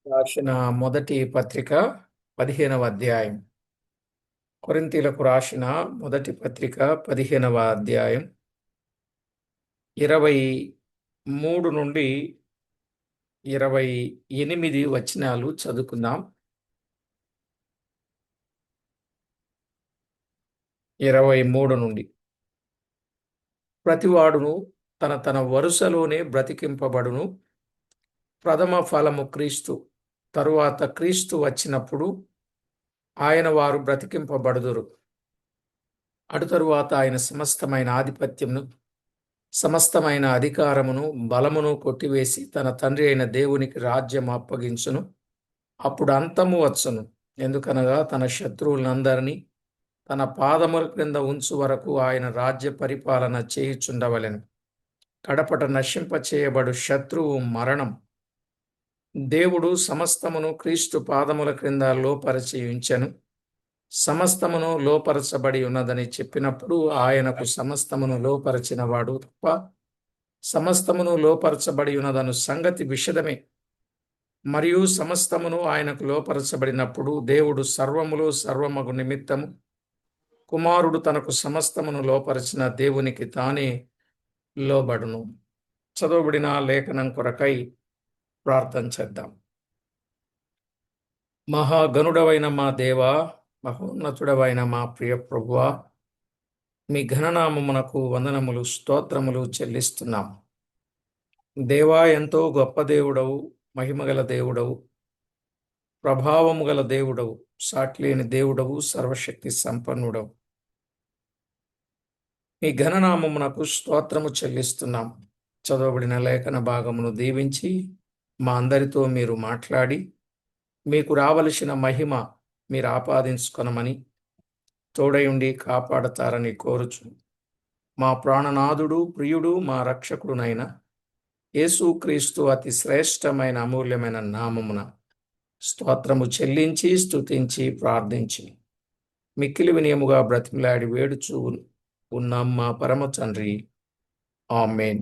రాసిన మొదటి పత్రిక 15వ అధ్యాయం. కొరింథీలకు రాసిన మొదటి పత్రిక 15వ అధ్యాయం 23 నుండి 28 వచనాలు చదువుకుందాం. 23 నుండి, ప్రతివాడును తన తన వరుసలోనే బ్రతికింపబడును. ప్రథమ ఫలము క్రీస్తు, తరువాత క్రీస్తు వచ్చినప్పుడు ఆయన వారు బ్రతికింపబడుదురు. అటు తరువాత ఆయన సమస్తమైన ఆధిపత్యమును, సమస్తమైన అధికారమును, బలమును కొట్టివేసి తన తండ్రి అయిన దేవునికి రాజ్యం అప్పగించును. అప్పుడు అంతము వచ్చును. ఎందుకనగా తన శత్రువులందరినీ తన పాదముల క్రింద ఉంచు వరకు ఆయన రాజ్య పరిపాలన చేయుచుండవలెను. కడపట నశింప చేయబడు శత్రువు మరణం. దేవుడు సమస్తమును క్రీస్తు పాదముల క్రింద లోపరచి ఉంచెను. సమస్తమును లోపరచబడి ఉన్నదని చెప్పినప్పుడు ఆయనకు సమస్తమును లోపరచిన వాడు తప్ప సమస్తమును లోపరచబడి ఉన్నదను సంగతి విషదమే. మరియు సమస్తమును ఆయనకు లోపరచబడినప్పుడు దేవుడు సర్వములో సర్వమగు నిమిత్తము కుమారుడు తనకు సమస్తమును లోపరచిన దేవునికి తానే లోబడును. చదవబడిన లేఖనం కొరకై ప్రార్థన చేద్దాం. మహాగణుడవైన మా దేవా, మహోన్నతుడవైన మా ప్రియ ప్రభువా, మీ ఘననామమునకు వందనములు, స్తోత్రములు చెల్లిస్తున్నాం. దేవా, ఎంతో గొప్ప దేవుడవు, మహిమగల దేవుడవు, ప్రభావము గల దేవుడవు, సాటిలేని దేవుడవు, సర్వశక్తి సంపన్నుడవు. మీ ఘననామమునకు స్తోత్రము చెల్లిస్తున్నాం. చదవబడిన లేఖన భాగమును దీవించి మా అందరితో మీరు మాట్లాడి మీకు రావలసిన మహిమ మీరు ఆపాదించుకొనమని తోడయుండి కాపాడతారని కోరుచు మా ప్రాణనాథుడు, ప్రియుడు, మా రక్షకుడునైన యేసుక్రీస్తు అతి శ్రేష్టమైన అమూల్యమైన నామమున స్తోత్రము చెల్లించి స్తుతించి ప్రార్థించి మిక్కిలి వినయముగా బ్రతిమలాడి వేడుచు ఉన్నాం మా పరమ తండ్రి, ఆమేన్.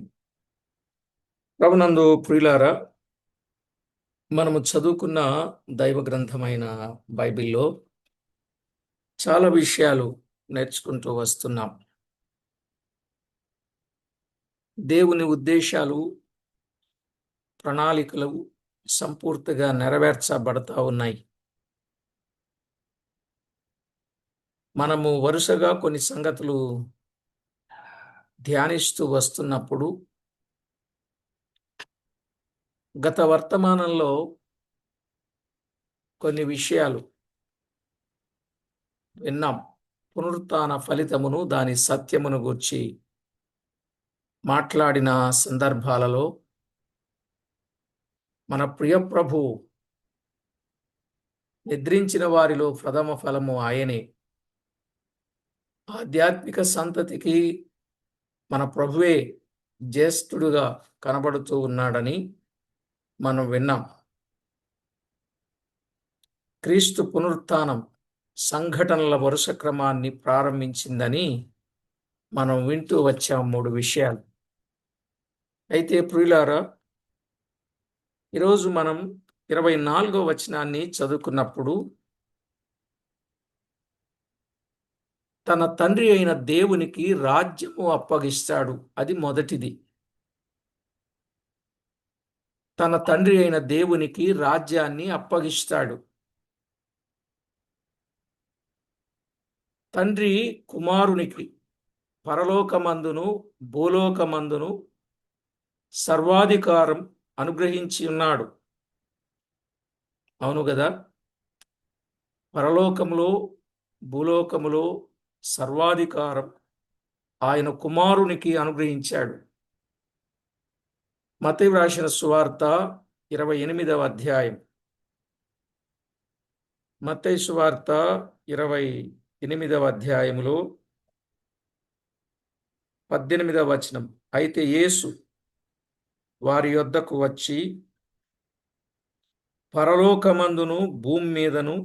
ప్రభునందు ప్రియులారా, మనము చదువుకున్న దైవ గ్రంథమైన బైబిల్లో చాలా విషయాలు నేర్చుకుంటూ వస్తున్నాం. దేవుని ఉద్దేశాలు, ప్రణాళికలు సంపూర్తిగా నెరవేర్చబడతా ఉన్నాయి. మనము వరుసగా కొన్ని సంగతులు ధ్యానిస్తూ వస్తున్నప్పుడు గత వర్తమానంలో కొన్ని విషయాలు విన్నాం. పునరుత్థాన ఫలితమును, దాని సత్యమును గూర్చి మాట్లాడిన సందర్భాలలో మన ప్రియ ప్రభు నిద్రించిన వారిలో ప్రథమ ఫలము ఆయనే. ఆధ్యాత్మిక సంతతికి మన ప్రభువే జ్యేష్ఠుడుగా కనబడుతూ ఉన్నాడని మనం విన్నాం. క్రీస్తు పునరుత్థానం సంఘటనల వరుస క్రమాన్ని ప్రారంభించిందని మనం వింటూ వచ్చాం 3 విషయాలు. అయితే ప్రియులారా, ఈరోజు మనం 24వ వచనాన్ని చదువుకున్నప్పుడు తన తండ్రి అయిన దేవునికి రాజ్యము అప్పగిస్తాడు. అది మొదటిది. తన తండ్రి అయిన దేవునికి రాజ్యాన్ని అప్పగిస్తాడు. తండ్రి కుమారునికి పరలోకమందును భూలోకమందును సర్వాధికారం అనుగ్రహించి ఉన్నాడు. అవును కదా? పరలోకములో భూలోకములో సర్వాధికారం ఆయన కుమారునికి అనుగ్రహించాడు. మత్తయి రాసిన సువార్త 28వ అధ్యాయం. మత్తయి సువార్త 28వ అధ్యాయములో 18వ వచనం. అయితే యేసు వారి యొద్దకు వచ్చి, పరలోకమందును భూమి మీదను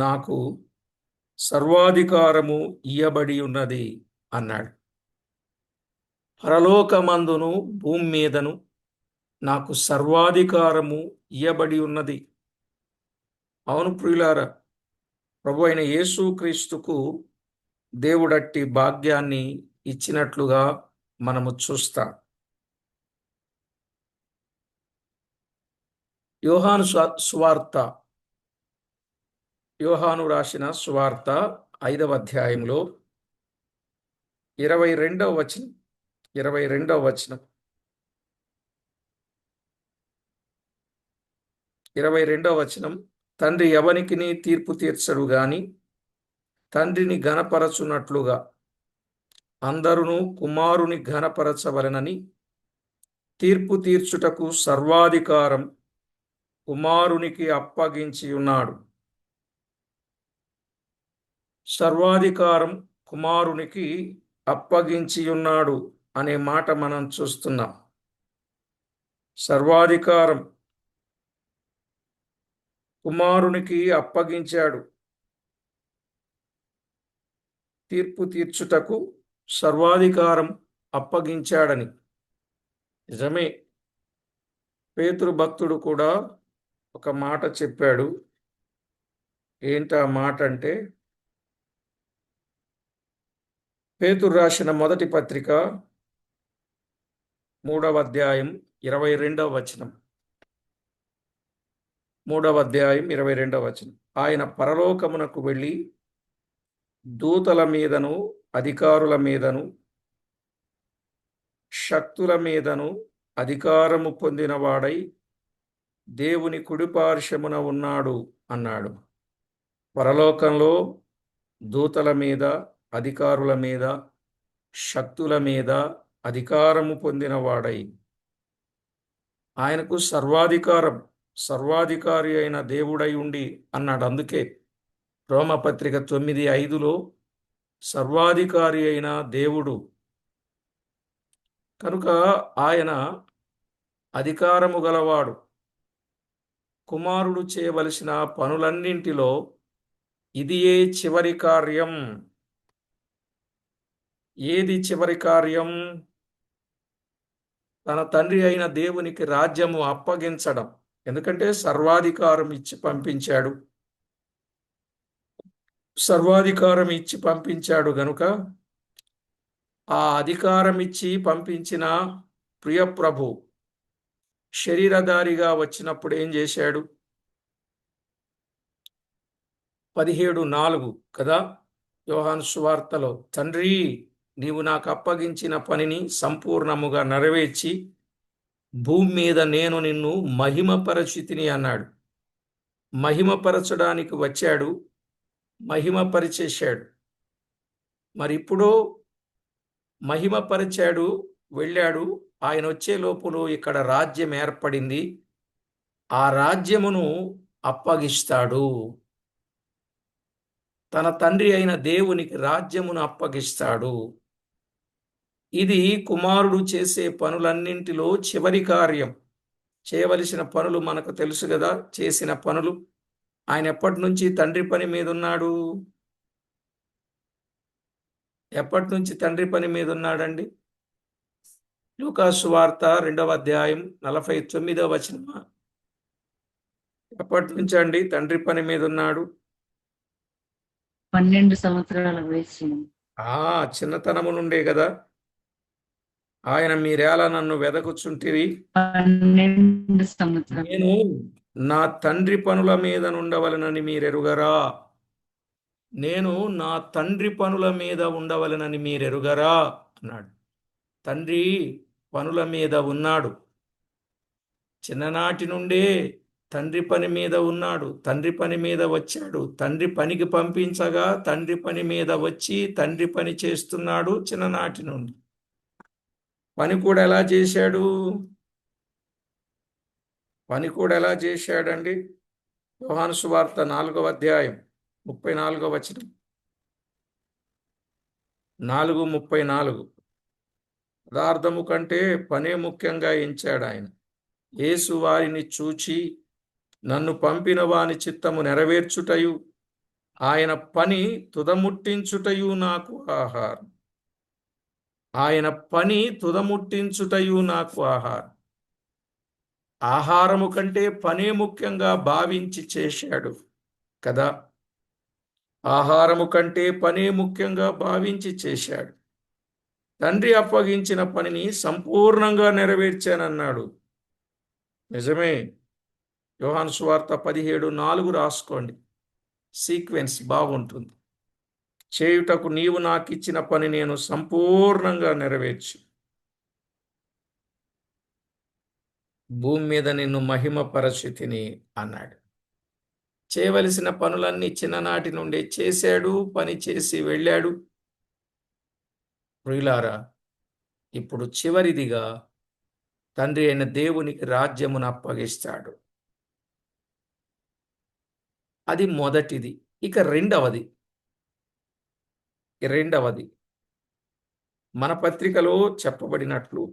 నాకు సర్వాధికారము ఇయ్యబడి ఉన్నది అన్నాడు. పరలోకమందును భూమి మీదను నాకు సర్వాధికారము ఇయ్యబడి ఉన్నది. అవును ప్రియులారా, ప్రభు అయిన యేసుక్రీస్తుకు దేవుడట్టి భాగ్యాన్ని ఇచ్చినట్లుగా మనము చూస్తాం. యోహాను సువార్త, యోహాను రాసిన సువార్త 5వ అధ్యాయంలో 22వ వచనం, 22వ వచనం, 22వ వచనం, తండ్రి ఎవనికిని తీర్పు తీర్చడు గాని తండ్రిని ఘనపరచునట్లుగా అందరును కుమారుని ఘనపరచవలెనని తీర్పు తీర్చుటకు సర్వాధికారం కుమారునికి అప్పగించి ఉన్నాడు. సర్వాధికారం కుమారునికి అప్పగించి ఉన్నాడు అనే మాట మనం చూస్తున్నాం. సర్వాధికారం కుమారునికి అప్పగించాడు. తీర్పు తీర్చుటకు సర్వాధికారం అప్పగించాడని. నిజమే. పేతురు భక్తుడు కూడా ఒక మాట చెప్పాడు. ఏంటా మాట అంటే, పేతురు రాసిన మొదటి పత్రిక 3వ అధ్యాయం 22వ వచనం. 3వ అధ్యాయం 22వ వచనం. ఆయన పరలోకమునకు వెళ్ళి దూతల మీదను అధికారుల మీదను శక్తుల మీదను అధికారము పొందినవాడై దేవుని కుడిపార్శ్వమున ఉన్నాడు అన్నాడు. పరలోకంలో దూతల మీద, అధికారుల మీద, శక్తుల మీద అధికారము పొందినవాడై, ఆయనకు సర్వాధికారి అయిన దేవుడై ఉండి అన్నాడు. అందుకే రోమపత్రిక 9:5లో సర్వాధికారి అయిన దేవుడు కనుక ఆయన అధికారము గలవాడు. కుమారుడు చేయవలసిన పనులన్నింటిలో ఇదియే చివరి కార్యం. ఏది చివరి కార్యం? తన తండ్రి అయిన దేవునికి రాజ్యము అప్పగించడం. ఎందుకంటే సర్వాధికారం ఇచ్చి పంపించాడు. సర్వాధికారం ఇచ్చి పంపించాడు గనుక ఆ అధికారం ఇచ్చి పంపించిన ప్రియప్రభు శరీరధారిగా వచ్చినప్పుడు ఏం చేశాడు? 17:4 కదా యోహాను సువార్తలో, తండ్రి నీవు నాకు అప్పగించిన పనిని సంపూర్ణముగా నెరవేర్చి భూమి మీద నేను నిన్ను మహిమపరచితిని అన్నాడు. మహిమపరచడానికి వచ్చాడు, మహిమపరిచేశాడు. మరి ఇప్పుడు మహిమపరిచాడు, వెళ్ళాడు. ఆయన వచ్చే లోపులో ఇక్కడ రాజ్యం ఏర్పడింది. ఆ రాజ్యమును అప్పగిస్తాడు. తన తండ్రి అయిన దేవునికి రాజ్యమును అప్పగిస్తాడు. ఇది కుమారుడు చేసే పనులన్నింటిలో చివరి కార్యం. చేయవలసిన పనులు మనకు తెలుసు కదా. చేసిన పనులు ఆయన ఎప్పటి నుంచి తండ్రి పని మీద ఉన్నాడు? ఎప్పటి నుంచి తండ్రి పని మీద ఉన్నాడండి? లూకాసు సువార్త 2వ అధ్యాయం 49వ వచనం. ఎప్పటి నుంచి అండి తండ్రి పని మీద ఉన్నాడు? 12 సంవత్సరాల వయసు. చిన్నతనము నుండే కదా. ఆయన మీరేలా నన్ను వెదకుచుంటిరి, 12 సంవత్సరాలు. నేను నా తండ్రి పనుల మీద ఉండవలనని మీరెరుగరా? నేను నా తండ్రి పనుల మీద ఉండవలనని మీరెరుగరా అన్నాడు. తండ్రి పనుల మీద ఉన్నాడు. చిన్ననాటి నుండే తండ్రి పని మీద ఉన్నాడు. తండ్రి పని మీద వచ్చాడు. తండ్రి పనికి పంపించగా తండ్రి పని మీద వచ్చి తండ్రి పని చేస్తున్నాడు చిన్ననాటి నుండి. పని కూడా ఎలా చేశాడు? పని కూడా ఎలా చేశాడండి? యోహాను సువార్త 4వ అధ్యాయం 34వ వచనం. 4:34. పదార్థము కంటే పనే ముఖ్యంగా ఎంచాడు ఆయన. యేసు వారిని చూచి నన్ను పంపిన వాని చిత్తము నెరవేర్చుటయు ఆయన పని తుదముట్టించుటయు నాకు ఆహారం. ఆయన పని తుదముట్టించుటయు నాకు ఆహారం. ఆహారము కంటే పనే ముఖ్యంగా భావించి చేశాడు కదా. ఆహారము కంటే పనే ముఖ్యంగా భావించి చేశాడు. తండ్రి అప్పగించిన పనిని సంపూర్ణంగా నెరవేర్చానన్నాడు. నిజమే. యోహాను సువార్త 17:4 రాసుకోండి. సీక్వెన్స్ బాగుంటుంది. చేయుటకు నీవు నాకిచ్చిన పని నేను సంపూర్ణంగా నెరవేర్చు, భూమి మీద నిన్ను మహిమపరచితిని అన్నాడు. చేయవలసిన పనులన్నీ చిన్ననాటి నుండే చేశాడు, పని చేసి వెళ్ళాడు. ప్రియులారా, ఇప్పుడు చివరిదిగా తండ్రి అయిన దేవునికి రాజ్యమును అప్పగిస్తాడు. అది మొదటిది. ఇక రెండవది మన పత్రికలో చెప్పబడినట్లు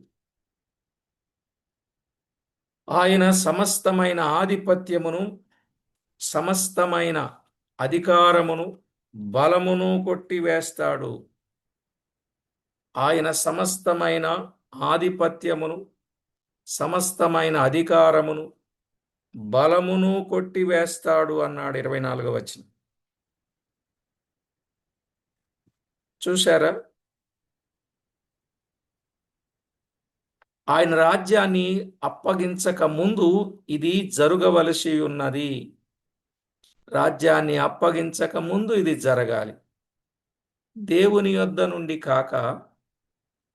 ఆయన సమస్తమైన ఆధిపత్యమును, సమస్తమైన అధికారమును, బలమును కొట్టివేస్తాడు. ఆయన సమస్తమైన ఆధిపత్యమును, సమస్తమైన అధికారమును, బలమును కొట్టివేస్తాడు అన్నాడు 24వ వచనం. చూశారా? ఆయన రాజ్యాన్ని అప్పగించక ముందు ఇది జరగవలసి ఉన్నది. రాజ్యాన్ని అప్పగించక ముందు ఇది జరగాలి. దేవుని యొద్ద నుండి కాక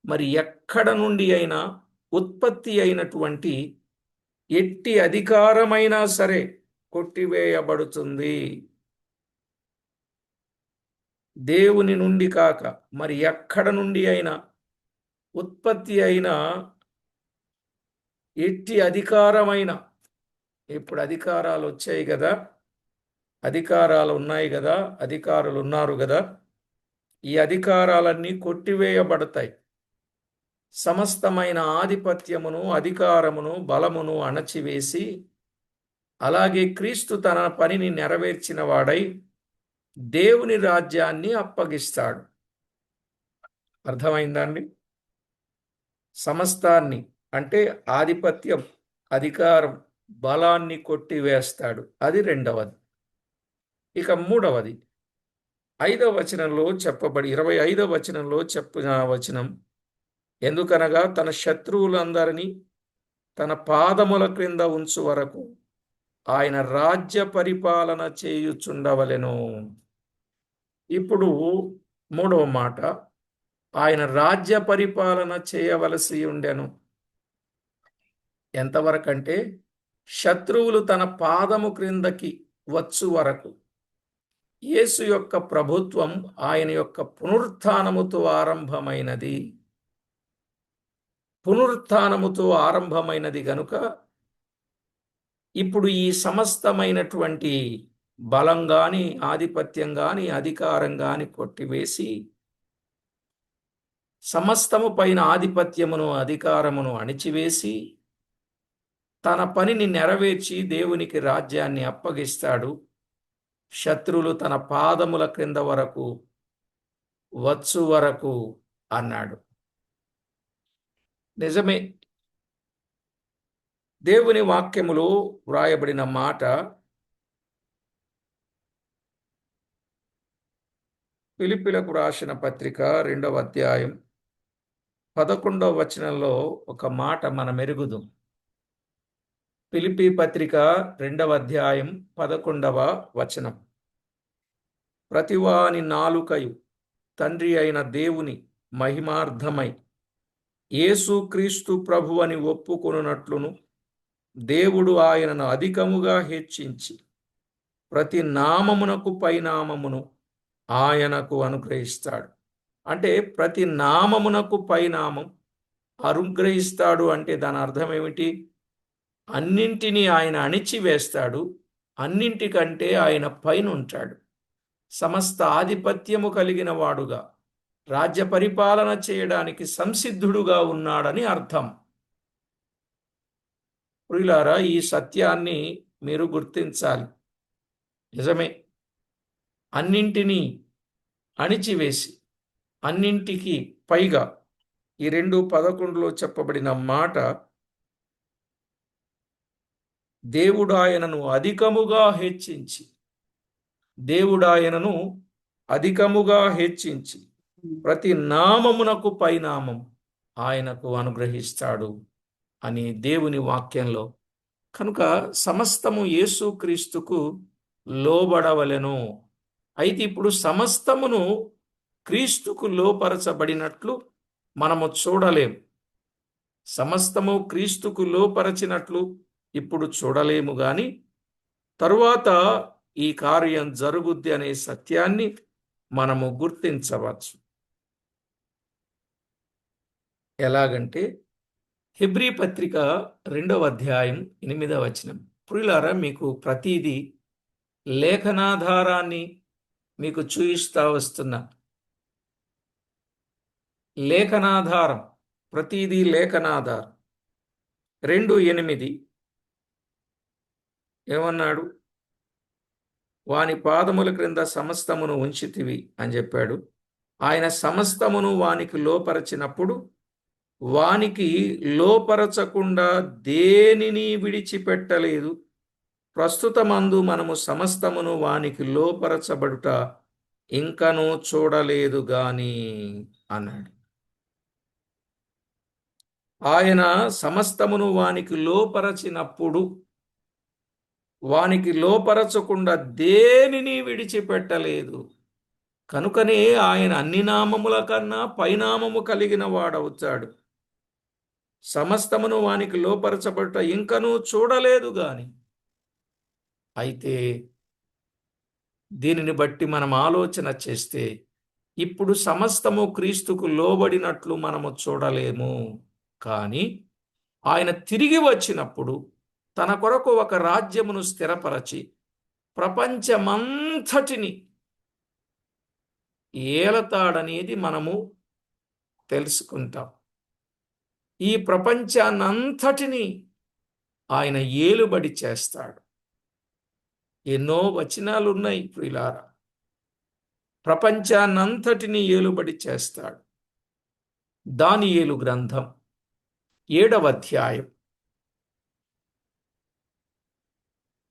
మరి ఎక్కడ నుండి అయినా ఉత్పత్తి అయినటువంటి ఎట్టి అధికారమైనా సరే కొట్టివేయబడుతుంది. దేవుని నుండి కాక మరి ఎక్కడ నుండి అయినా ఉత్పత్తి అయిన ఎట్టి అధికారమైన, ఇప్పుడు అధికారాలు వచ్చాయి కదా, అధికారాలు ఉన్నాయి కదా, అధికారులు ఉన్నారు కదా, ఈ అధికారాలన్నీ కొట్టివేయబడతాయి. సమస్తమైన ఆధిపత్యమును, అధికారమును, బలమును అణచివేసి, అలాగే క్రీస్తు తన పనిని నెరవేర్చిన వాడై దేవుని రాజ్యాన్ని అప్పగిస్తాడు. అర్థమైందండి? సమస్తాన్ని అంటే ఆధిపత్యం, అధికారం, బలాన్ని కొట్టివేస్తాడు. అది రెండవది. ఇక మూడవది 5వ వచనంలో చెప్పబడి 25వ వచనంలో చెప్పిన వచనం, ఎందుకనగా తన శత్రువులందరినీ తన పాదముల క్రింద ఉంచు వరకు ఆయన రాజ్య పరిపాలన చేయుచుండవలెను. ఇప్పుడు మూడవ మాట, ఆయన రాజ్య పరిపాలన చేయవలసి ఉండెను. ఎంతవరకంటే శత్రువులు తన పాదము క్రిందకి వచ్చు వరకు. యేసు యొక్క ప్రభుత్వం ఆయన యొక్క పునరుత్థానముతో ఆరంభమైనది. పునరుత్థానముతో ఆరంభమైనది గనుక ఇప్పుడు ఈ సమస్తమైనటువంటి బలం గాని, ఆధిపత్యం గాని, అధికారం గాని కొట్టివేసి సమస్తము పైన ఆధిపత్యమును, అధికారమును అణిచివేసి తన పనిని నెరవేర్చి దేవునికి రాజ్యాన్ని అప్పగిస్తాడు. శత్రువులు తన పాదముల క్రింద వరకు వచ్చు వరకు అన్నాడు. నిజమే. దేవుని వాక్యములో వ్రాయబడిన మాట ఫిలిప్పీలకు రాసిన పత్రిక 2వ అధ్యాయం 11వ వచనంలో ఒక మాట మనం ఎరుగుదాం. ఫిలిప్పీ పత్రిక 2వ అధ్యాయం 11వ వచనం, ప్రతివాని నాలుకయు తండ్రి అయిన దేవుని మహిమార్థమై యేసుక్రీస్తు ప్రభువని ఒప్పుకొనున్నట్లును దేవుడు ఆయనను అధికముగా హెచ్చించి ప్రతి నామమునకు పైనామమును ఆయనకు అనుగ్రహిస్తాడు. అంటే ప్రతి నామమునకు పైనామం అనుగ్రహిస్తాడు అంటే దాని అర్థం ఏమిటి? అన్నింటినీ ఆయన అణిచివేస్తాడు, అన్నింటికంటే ఆయన పైన ఉంటాడు. సమస్త ఆధిపత్యము కలిగిన వాడుగా రాజ్య పరిపాలన చేయడానికి సంసిద్ధుడుగా ఉన్నాడని అర్థం. ప్రియులారా, ఈ సత్యాన్ని మీరు గుర్తించాలి. నిజమే, అన్నింటినీ అణిచివేసి అన్నింటికి పైగా ఈ 2:11లో చెప్పబడిన మాట దేవుడాయనను అధికముగా హెచ్చించి దేవుడాయనను అధికముగా హెచ్చించి ప్రతి నామమునకు పైనామం ఆయనకు అనుగ్రహిస్తాడు అని దేవుని వాక్యంలో. కనుక సమస్తము యేసుక్రీస్తుకు లోబడవలెను. అయితే ఇప్పుడు సమస్తమును క్రీస్తుకు లోపరచబడినట్లు మనము చూడలేం. సమస్తము క్రీస్తుకు లోపరచినట్లు ఇప్పుడు చూడలేము గాని తరువాత ఈ కార్యం జరుగుద్ది అనే సత్యాన్ని మనము గుర్తించవచ్చు. ఎలాగంటే హెబ్రీ పత్రిక 2వ అధ్యాయం 8వ వచనం. ప్రియులారా, మీకు ప్రతిదీ లేఖనాధారాన్ని మీకు చూయిస్తా వస్తున్నా. లేఖనాధారం, ప్రతిదీ లేఖనాధారం. 2:8 ఏమన్నాడు? వాని పాదముల క్రింద సమస్తమును ఉంచితివి అని చెప్పాడు. ఆయన సమస్తమును వానికి లోపరచినప్పుడు వానికి లోపరచకుండా దేనిని విడిచిపెట్టలేదు. ప్రస్తుతమందు మనము సమస్తమును వానికి లోపరచబడుట ఇంకనూ చూడలేదు గాని అన్నాడు. ఆయన సమస్తమును వానికి లోపరచినప్పుడు వానికి లోపరచకుండా దేనిని విడిచిపెట్టలేదు. కనుకనే ఆయన అన్ని నామముల కన్నా పైనామము కలిగిన వాడవుతాడు. సమస్తమును వానికి లోపరచబడుట ఇంకనూ చూడలేదు గాని. అయితే దీనిని బట్టి మనం ఆలోచన చేస్తే ఇప్పుడు సమస్తము క్రీస్తుకు లోబడినట్లు మనము చూడలేము. కానీ ఆయన తిరిగి వచ్చినప్పుడు తన కొరకు ఒక రాజ్యమును స్థిరపరచి ప్రపంచమంతటిని ఏలతాడనేది మనము తెలుసుకుంటాం. ఈ ప్రపంచాన్నంతటినీ ఆయన ఏలుబడి చేస్తాడు. ఎన్నో వచనాలు ఉన్నాయి ప్రియులారా. ప్రపంచాన్నంతటినీ ఏలుబడి చేస్తాడు. దానియేలు గ్రంథం 7వ అధ్యాయం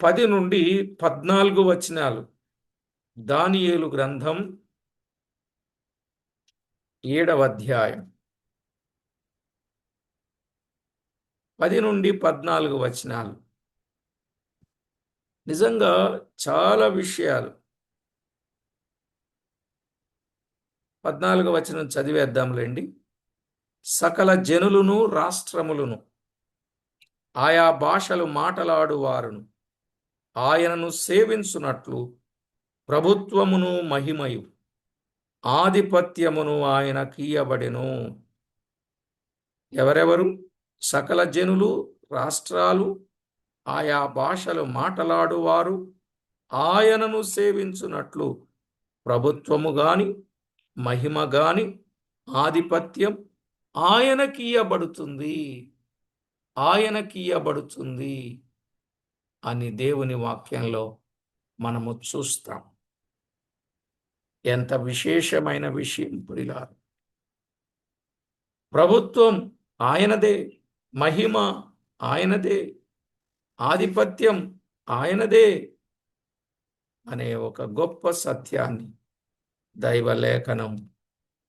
10 నుండి 14 వచనాలు. దానియేలు గ్రంథం 7వ అధ్యాయం 10 నుండి 14 వచనాలు. నిజంగా చాలా విషయాలు. 14వ వచనం చదివేద్దాంలేండి. సకల జనులను రాష్ట్రములను ఆయా భాషలు మాటలాడువారును ఆయనను సేవించునట్లు ప్రభుత్వమును మహిమయు ఆధిపత్యమును ఆయన కీయబడెను. ఎవరెవరు? సకల జనులు, రాష్ట్రాలు, ఆయా భాషలు మాటలాడువారు ఆయనను సేవించునట్లు ప్రభుత్వము గాని మహిమ గాని ఆధిపత్యం ఆయనకీయబడుతుంది అని దేవుని వాక్యంలో మనము చూస్తాం. ఎంత విశేషమైన విషయం ప్రియులారా. ప్రభుత్వం ఆయనదే, మహిమ ఆయనదే, ఆధిపత్యం ఆయనదే అనే ఒక గొప్ప సత్యాన్ని దైవలేఖనం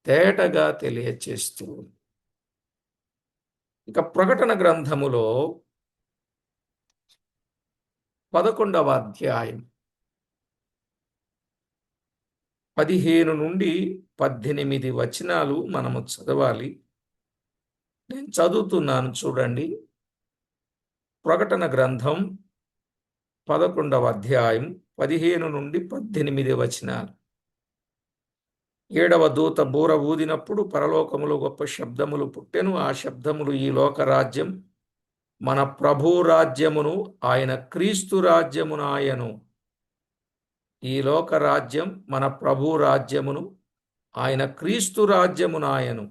తేటగా తెలియచేస్తూ. ఇక ప్రకటన గ్రంథములో 11వ అధ్యాయం 15 నుండి 18 వచనాలు మనము చదవాలి. నేను చదువుతున్నాను, చూడండి. ప్రకటన గ్రంథం 11వ అధ్యాయం 15 నుండి 18 వచనాలు. 7వ దూత బూర ఊదినప్పుడు పరలోకములో గొప్ప శబ్దములు పుట్టెను. ఆ శబ్దములు ఈ లోక రాజ్యం మన ప్రభు రాజ్యమును ఆయన క్రీస్తు రాజ్యమును ఆయను. ఈ లోక రాజ్యం మన ప్రభు రాజ్యమును ఆయన క్రీస్తు రాజ్యమును ఆయను.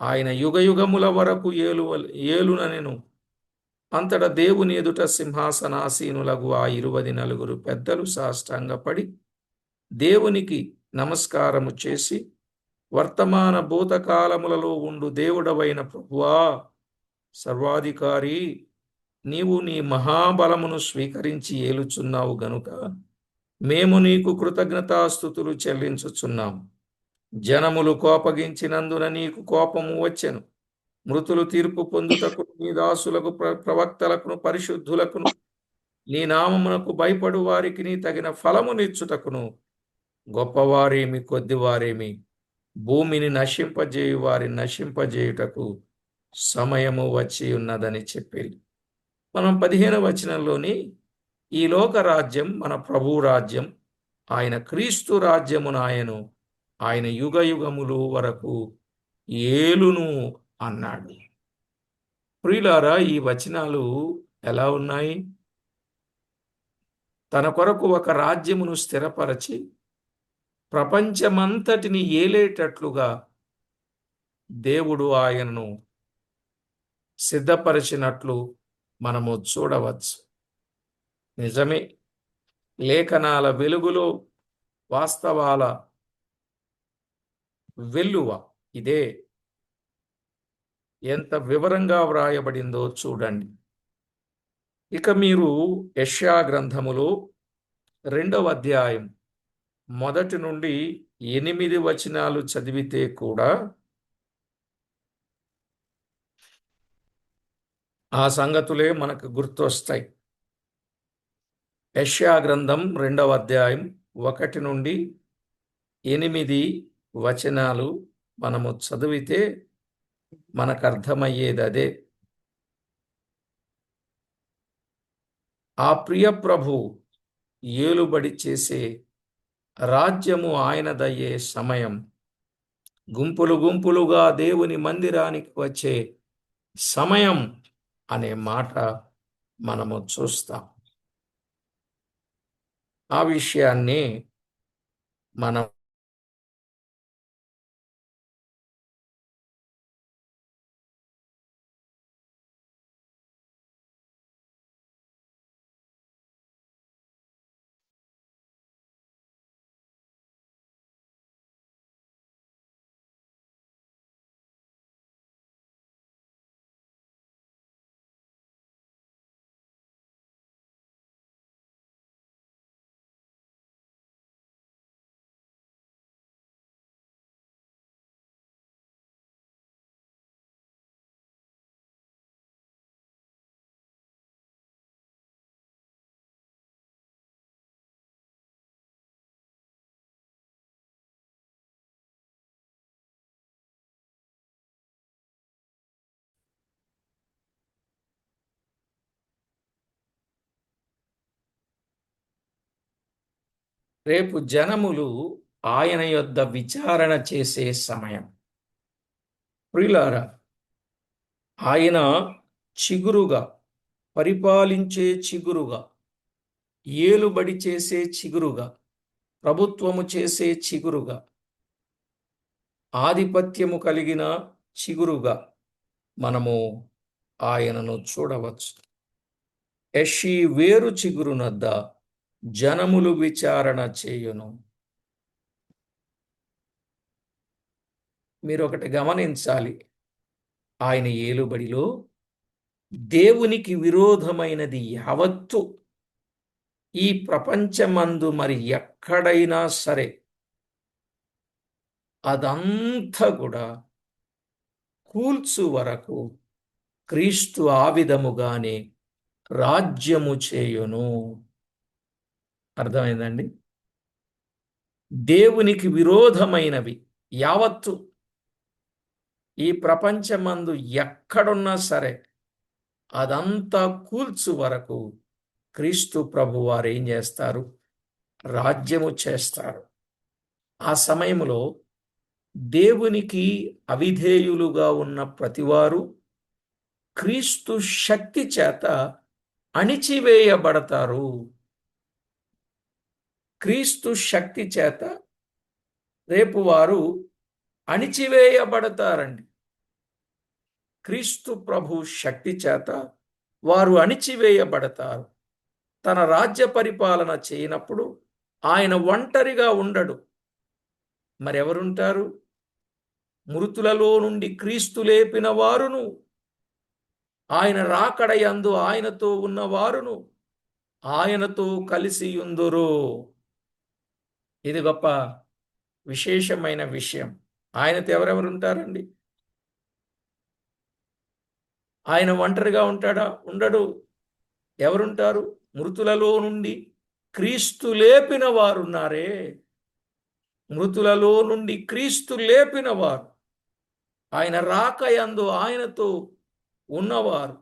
ఆయన యుగయుగముల వరకు ఏలుననెను. అంతటా దేవుని ఎదుట సింహాసనాసీనులగు ఆ 24 పెద్దలు సాష్టాంగపడి దేవునికి నమస్కారము చేసి, వర్తమాన భూతకాలములలో ఉండు దేవుడవైన ప్రభువా, సర్వాధికారి, నీవు నీ మహాబలమును స్వీకరించి ఏలుచున్నావు గనుక మేము నీకు కృతజ్ఞతాస్తుతులు చెల్లించుచున్నాం. జనములు కోపగించినందున నీకు కోపము వచ్చెను. మృతులు తీర్పు పొందుటకు నీ దాసులకు ప్రవక్తలకును పరిశుద్ధులకును నీ నామమునకు భయపడు వారికి నీ తగిన ఫలమునిచ్చుటకును గొప్పవారేమి కొద్దివారేమి భూమిని నశింపజేయు వారి నశింపజేయుటకు సమయము వచ్చి ఉన్నదని చెప్పేది. మనం 15వ వచనంలోని ఈ లోక రాజ్యం మన ప్రభు రాజ్యం, ఆయన క్రీస్తు రాజ్యమును ఆయన యుగ యుగములు వరకు ఏలును అన్నాడు. ప్రియులారా, ఈ వచనాలు ఎలా ఉన్నాయి? తన కొరకు ఒక రాజ్యమును స్థిరపరచి ప్రపంచమంతటిని ఏలేటట్లుగా దేవుడు ఆయనను సిద్ధపరిచినట్లు మనము చూడవచ్చు. నిజమే, లేఖనాల వెలుగులో వాస్తవాల వెల్లువ ఇదే. ఎంత వివరంగా వ్రాయబడిందో చూడండి. ఇక మీరు యెషయా గ్రంథములో 2వ అధ్యాయం 1 నుండి 8 వచనాలు చదివితే కూడా ఆ సంగతులే మనకు గుర్తొస్తాయి. యెషయా గ్రంథం 2వ అధ్యాయం 1 నుండి 8 వచనాలు మనము చదివితే మనకు అర్థమయ్యేది అదే. ఆ ప్రియ ప్రభు ఏలుబడి చేసే రాజ్యము ఆయనదయ్యే సమయం, గుంపులు గుంపులుగా దేవుని మందిరానికి వచ్చే సమయం అనే మాట మనము చూస్తాం. ఆ విషయాన్ని మనం రేపు జనములు ఆయన యొద్ద విచారణ చేసే సమయం. ప్రియులారా, ఆయన చిగురుగా, పరిపాలించే చిగురుగా, ఏలుబడి చేసే చిగురుగా, ప్రభుత్వము చేసే చిగురుగా, ఆధిపత్యము కలిగిన చిగురుగా మనము ఆయనను చూడవచ్చు. యెషీ వేరు చిగురునద్ద జనములు విచారణ చేయును. మీరు ఒకటి గమనించాలి, ఆయన ఏలుబడిలో దేవునికి విరోధమైనది యావత్తు ఈ ప్రపంచమందు మరి ఎక్కడైనా సరే అదంతా కూడా కూల్చు వరకు క్రీస్తు ఆ విధముగానే రాజ్యము చేయును. అర్థమైందండి? దేవునికి విరోధమైనవి యావత్తు ఈ ప్రపంచమందు ఎక్కడున్నా సరే అదంతా కూల్చు వరకు క్రీస్తు ప్రభు వారు ఏం చేస్తారు? రాజ్యము చేస్తారు. ఆ సమయంలో దేవునికి అవిధేయులుగా ఉన్న ప్రతివారు క్రీస్తు శక్తి చేత అణిచివేయబడతారు. క్రీస్తు శక్తి చేత రేపు వారు అణిచివేయబడతారండి. క్రీస్తు ప్రభు శక్తి చేత వారు అణిచివేయబడతారు. తన రాజ్య పరిపాలన చేయనప్పుడు ఆయన ఒంటరిగా ఉండడు. మరెవరుంటారు? మృతులలో నుండి క్రీస్తు లేపిన వారును ఆయన రాకడయందు ఆయనతో ఉన్నవారును ఆయనతో కలిసి యుందురు. ఇది గొప్ప విశేషమైన విషయం. ఆయనతో ఎవరెవరు ఉంటారండి? ఆయన ఒంటరిగా ఉంటాడా? ఉండడు. ఎవరుంటారు? మృతులలో నుండి క్రీస్తు లేపిన వారున్నారే, మృతులలో నుండి క్రీస్తు లేపిన వారు, ఆయన రాకయందు ఆయనతో ఉన్నవారు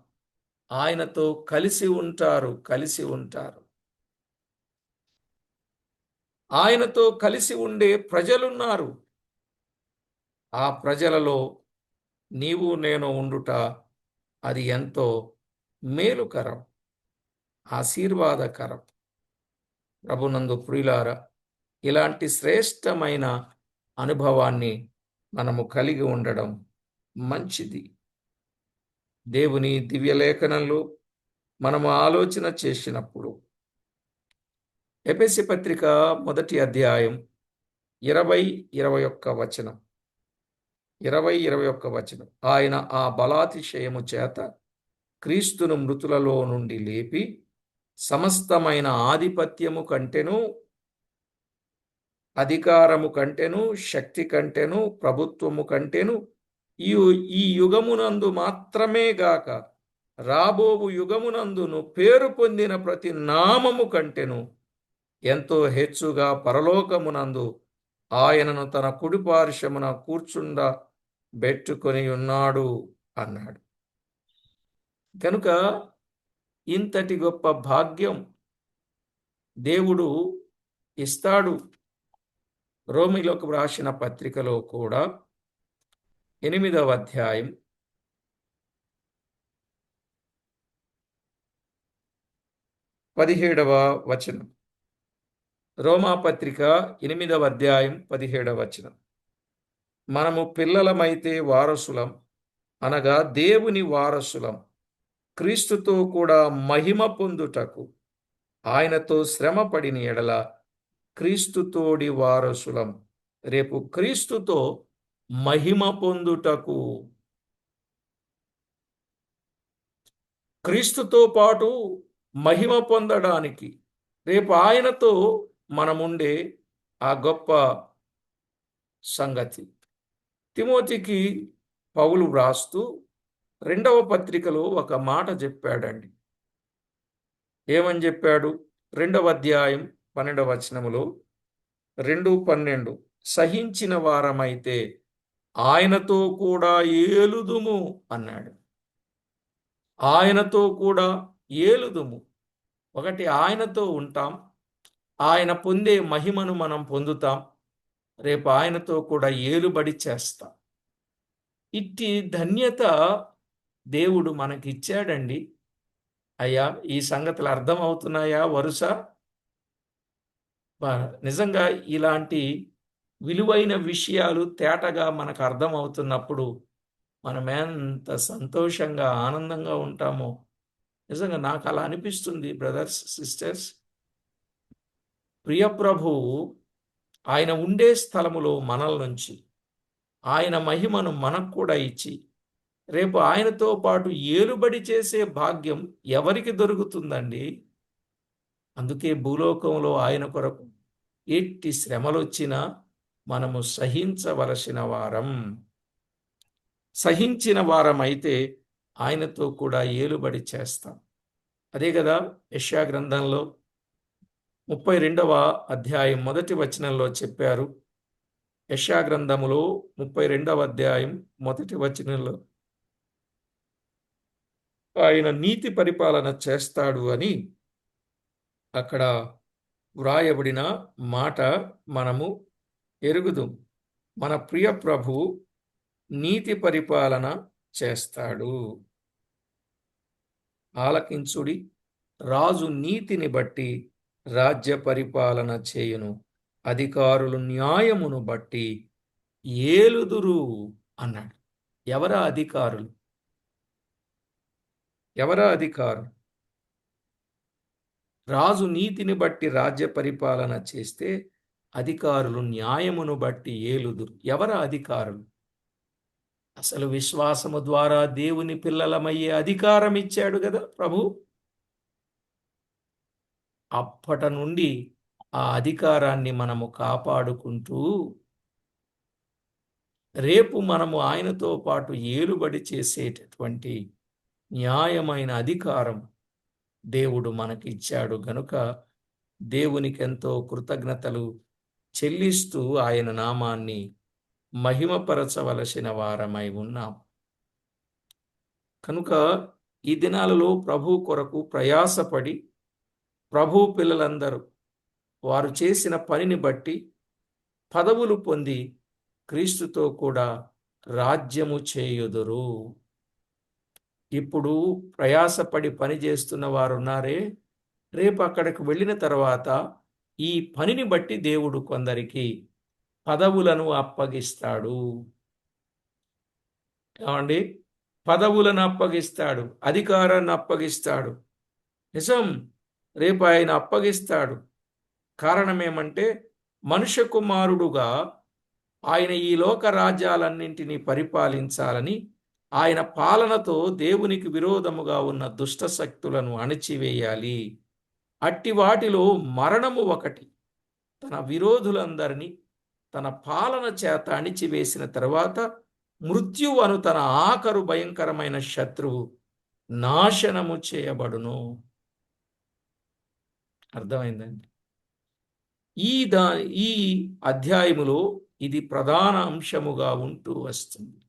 ఆయనతో కలిసి ఉంటారు. ఆయనతో కలిసి ఉండే ప్రజలున్నారు. ఆ ప్రజలలో నీవు నేను ఉండుట అది ఎంతో మేలుకరం, ఆశీర్వాదకరం. ప్రభునందు ప్రియులారా, ఇలాంటి శ్రేష్టమైన అనుభవాన్ని మనము కలిగి ఉండడం మంచిది. దేవుని దివ్యలేఖనంలో మనము ఆలోచన చేసినప్పుడు ఎఫెసీ పత్రిక 1వ అధ్యాయం 20-21 వచనం, 20-21 వచనం, ఆయన ఆ బలాతిశయము చేత క్రీస్తును మృతులలో నుండి లేపి సమస్తమైన ఆధిపత్యము కంటెను, అధికారము కంటెను, శక్తి కంటెను, ప్రభుత్వము కంటెను ఈ యుగమునందు మాత్రమే గాక రాబోవు యుగమునందును పేరు పొందిన ప్రతి నామము కంటెను ఎంతో హెచ్చుగా పరలోకమునందు ఆయనను తన కుడి పార్శ్వమున కూర్చుండబెట్టుకొని ఉన్నాడు అన్నాడు. కనుక ఇంతటి గొప్ప భాగ్యం దేవుడు ఇస్తాడు. రోమీయులకు రాసిన పత్రికలో కూడా 8వ అధ్యాయం 17వ వచనం. రోమాపత్రిక 8వ అధ్యాయం 17వ వచనం. మనము పిల్లలమైతే వారసులం, అనగా దేవుని వారసులం, క్రీస్తుతో కూడా మహిమ పొందుటకు ఆయనతో శ్రమ పడిన ఎడల క్రీస్తుతోడి వారసులం. రేపు క్రీస్తుతో మహిమ పొందుటకు, క్రీస్తుతో పాటు మహిమ పొందడానికి, రేపు ఆయనతో మనముండే ఆ గొప్ప సంగతి. తిమోతికి పౌలు వ్రాస్తూ 2వ పత్రికలో ఒక మాట చెప్పాడండి. ఏమని చెప్పాడు? 2వ అధ్యాయం 12వ వచనములో 2:12, సహించిన వారమైతే ఆయనతో కూడా ఏలుదుము అన్నాడు. ఆయనతో కూడా ఏలుదుము. ఒకటి, ఆయనతో ఉంటాం, ఆయన పొందే మహిమను మనం పొందుతాం, రేపు ఆయనతో కూడా ఏలుబడి చేస్తాం. ఇట్టి ధన్యత దేవుడు మనకిచ్చాడండి. అయ్యా, ఈ సంగతులు అర్థమవుతున్నాయా? వరుస నిజంగా ఇలాంటి విలువైన విషయాలు తేటగా మనకు అర్థమవుతున్నప్పుడు మనం ఎంత సంతోషంగా ఆనందంగా ఉంటామో. నిజంగా నాకు అలా అనిపిస్తుంది బ్రదర్స్, సిస్టర్స్. ప్రియప్రభువు ఆయన ఉండే స్థలములో మనల నుంచి ఆయన మహిమను మనకు కూడా ఇచ్చి రేపు ఆయనతో పాటు ఏలుబడి చేసే భాగ్యం ఎవరికి దొరుకుతుందండి? అందుకే భూలోకంలో ఆయన కొరకు ఎట్టి శ్రమలొచ్చినా మనము సహించవలసిన వారం. సహించిన వారమైతే ఆయనతో కూడా ఏలుబడి చేస్తాం. అదే కదా యెషయా గ్రంథంలో 32వ అధ్యాయం 1వ వచనంలో చెప్పారు. యెషయా గ్రంథములో 32వ అధ్యాయం 1వ వచనంలో ఆయన నీతి పరిపాలన చేస్తాడు అని అక్కడ వ్రాయబడిన మాట మనము ఎరుగుదు. మన ప్రియ ప్రభు నీతి పరిపాలన చేస్తాడు. ఆలకించుడి, రాజు నీతిని బట్టి రాజ్య పరిపాలన చేయును, అధికారులు న్యాయమును బట్టి ఏలుదురు అన్నాడు. ఎవరా అధికారులు? ఎవరా అధికారులు? రాజు నీతిని బట్టి రాజ్య పరిపాలన చేస్తే అధికారులు న్యాయమును బట్టి ఏలుదురు. ఎవరా అధికారులు? అసలు విశ్వాసము ద్వారా దేవుని పిల్లలమయ్యే అధికారం ఇచ్చాడు కదా ప్రభు. అప్పటి నుండి ఆ అధికారాన్ని మనము కాపాడుకుంటూ రేపు మనము ఆయనతో పాటు ఏలుబడి చేసేటటువంటి న్యాయమైన అధికారం దేవుడు మనకిచ్చాడు గనుక దేవునికి ఎంతో కృతజ్ఞతలు చెల్లిస్తూ ఆయన నామాన్ని మహిమపరచవలసిన వారమై ఉన్నాం. కనుక ఈ దినాలలో ప్రభు కొరకు ప్రయాసపడి ప్రభు పిల్లలందరూ వారు చేసిన పనిని బట్టి పదవులు పొంది క్రీస్తుతో కూడా రాజ్యము చేయుదురు. ఇప్పుడు ప్రయాసపడి పని చేస్తున్న వారు ఉన్నారే, రేపు అక్కడికి వెళ్ళిన తర్వాత ఈ పనిని బట్టి దేవుడు కొందరికి పదవులను అప్పగిస్తాడు. ఏమండి? పదవులను అప్పగిస్తాడు, అధికారాన్ని అప్పగిస్తాడు. నిజం, రేపు ఆయన అప్పగిస్తాడు. కారణం ఏమంటే మనుష్య కుమారుడుగా ఆయన ఈ లోక రాజ్యాలన్నింటినీ పరిపాలించాలని ఆయన పాలనతో దేవునికి విరోధముగా ఉన్న దుష్ట శక్తులను అణిచివేయాలి. అట్టి వాటిలో మరణము ఒకటి. తన విరోధులందరినీ తన పాలన చేత అణిచివేసిన తర్వాత మృత్యువు అను తన ఆఖరు భయంకరమైన శత్రువు నాశనము చేయబడును. అర్థమైందండి? ఈ అధ్యాయములో ఇది ప్రధాన అంశముగా ఉంటూ వస్తుంది.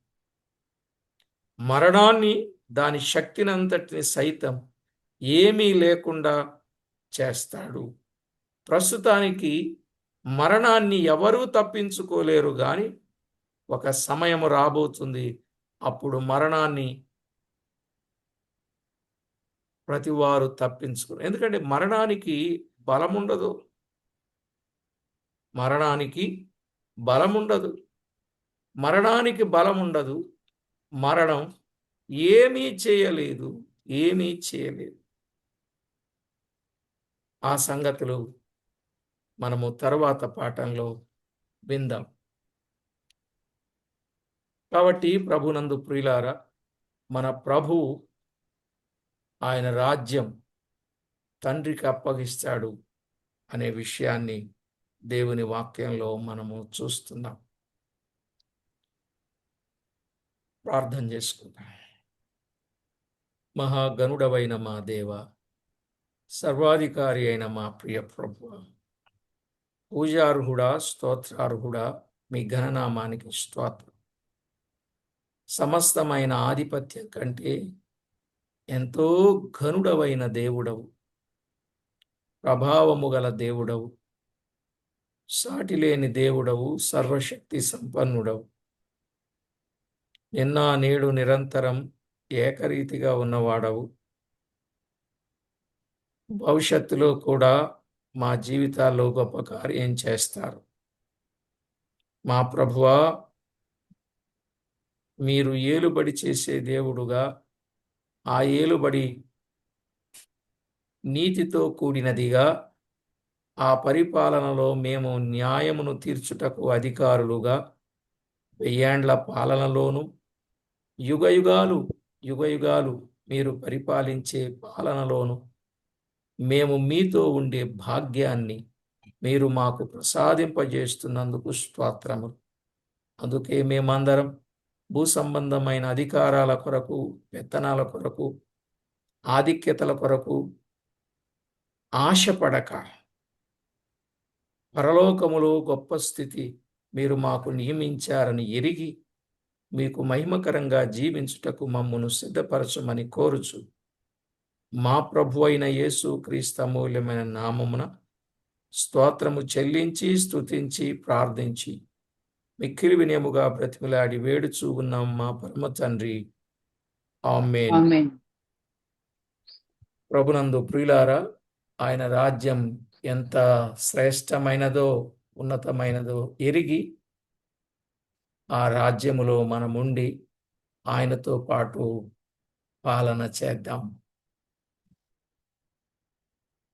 మరణాన్ని, దాని శక్తినంతటిని సైతం ఏమీ లేకుండా చేస్తాడు. ప్రస్తుతానికి మరణాన్ని ఎవరూ తప్పించుకోలేరు, కానీ ఒక సమయము రాబోతుంది, అప్పుడు మరణాన్ని ప్రతివారు తప్పించుకోరు. ఎందుకంటే మరణానికి బలముండదు. మరణానికి బలముండదు. మరణానికి బలముండదు. మరణం ఏమీ చేయలేదు, ఏమీ చేయలేదు. ఆ సంగతులు మనము తరువాత పాఠంలో విందాం. కాబట్టి ప్రభునందు ప్రియులారా, మన ప్రభు ఆయన రాజ్యం తండ్రికి అప్పగిస్తాడు అనే విషయాన్ని దేవుని వాక్యంలో మనము చూస్తున్నాం. ప్రార్థన చేసుకుందాం. మహాగణుడవైన మా దేవ, సర్వాధికారి అయిన మా ప్రియ ప్రభువా, పూజార్హుడా, స్తోత్రార్హుడా, మీ ఘననామానికి స్తోత్రం. సమస్తమైన ఆధిపత్యం కంటే ఎంతో ఘనుడవైన దేవుడవు, ప్రభావము గల దేవుడవు, సాటిలేని దేవుడవు, సర్వశక్తి సంపన్నుడవు, నిన్న నేడు నిరంతరం ఏకరీతిగా ఉన్నవాడవు. భవిష్యత్తులో కూడా మా జీవితాల్లో గొప్ప కార్యం చేస్తారు. మా ప్రభువా, మీరు ఏలుబడి చేసే దేవుడుగా, ఆ ఏలుబడి నీతితో కూడినదిగా, ఆ పరిపాలనలో మేము న్యాయమును తీర్చుటకు అధికారులుగా, వెయ్యేండ్ల పాలనలోను యుగయుగాలు యుగయుగాలు మీరు పరిపాలించే పాలనలోను మేము మీతో ఉండే భాగ్యాన్ని మీరు మాకు ప్రసాదింపజేస్తున్నందుకు స్తోత్రములు. అందుకే మేమందరం భూ సంబంధమైన అధికారాల కొరకు, పెత్తనాల కొరకు, ఆధిక్యతల కొరకు ఆశపడక, పరలోకములో గొప్ప స్థితి మీరు మాకు నియమించారని ఎరిగి మీకు మహిమకరంగా జీవించుటకు మమ్మును సిద్ధపరచమని కోరుచు, మా ప్రభు అయిన యేసు క్రీస్తు అమూల్యమైన నామమున స్తోత్రము చెల్లించి స్తుతించి ప్రార్థించి మిక్కిలి వినయముగా బ్రతిమలాడి వేడుచూ ఉన్నాం మా పరమ తండ్రి. ఆమేన్. ఆమేన్. ప్రభునందు ప్రియులారా, ఆయన రాజ్యం ఎంత శ్రేష్టమైనదో, ఉన్నతమైనదో ఎరిగి ఆ రాజ్యములో మనముండి ఆయనతో పాటు పాలన చేద్దాం.